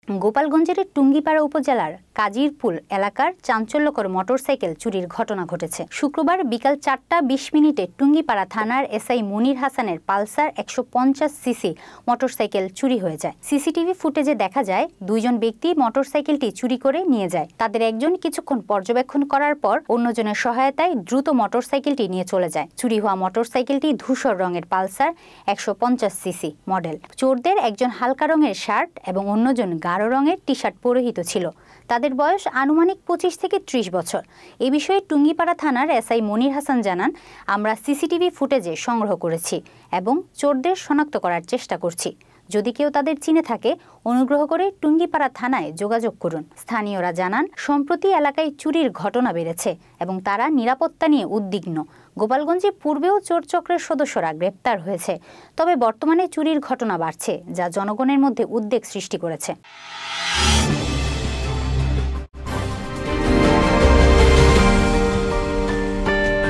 গোপালগঞ্জের টুঙ্গিপাড়া উপজেলার কাজিরপুল এলাকার চাঞ্চল্যকর মোটরসাইকেল চুরির ঘটনা ঘটেছে। শুক্রবার বিকাল 4:20 টুঙ্গিপাড়া থানার এসআই মনির হাসানের পালসার 150 সিসি মোটরসাইকেল চুরি হয়ে যায়। সিসিটিভি ফুটেজে দেখা যায় দুইজন ব্যক্তি মোটরসাইকেলটি চুরি করে নিয়ে যায়। তাদের একজন কিছুক্ষণ পর্যবেক্ষণ করার পর অন্যজনের সহায়তায় দ্রুত মোটরসাইকেলটি নিয়ে চলে যায়। চুরি হওয়া মোটরসাইকেলটি ধূসর রঙের পালসার 150 সিসি মডেল। চোরদের একজন হালকা রঙের শার্ট এবং অন্যজন গাঢ় রঙের টি শার্ট পরিহিত ছিল। তাদের বয়স আনুমানিক 25 থেকে 30 বছর। এ বিষয়ে টুঙ্গিপাড়া থানার এসআই মনির হাসান জানান, আমরা সিসিটিভি ফুটেজে সংগ্রহ করেছি এবং চোরদের শনাক্ত করার চেষ্টা করছি। যদি কেউ তাদের চিনে থাকে অনুগ্রহ করে টুঙ্গিপাড়া থানায় যোগাযোগ করুন। স্থানীয়রা জানান, সম্প্রতি এলাকায় চুরির ঘটনা বেড়েছে এবং তারা নিরাপত্তা নিয়ে উদ্বিগ্ন। গোপালগঞ্জে পূর্বেও চোর চক্রের সদস্যরা গ্রেপ্তার হয়েছে, তবে বর্তমানে চুরির ঘটনা বাড়ছে, যা জনগণের মধ্যে উদ্বেগ সৃষ্টি করেছে।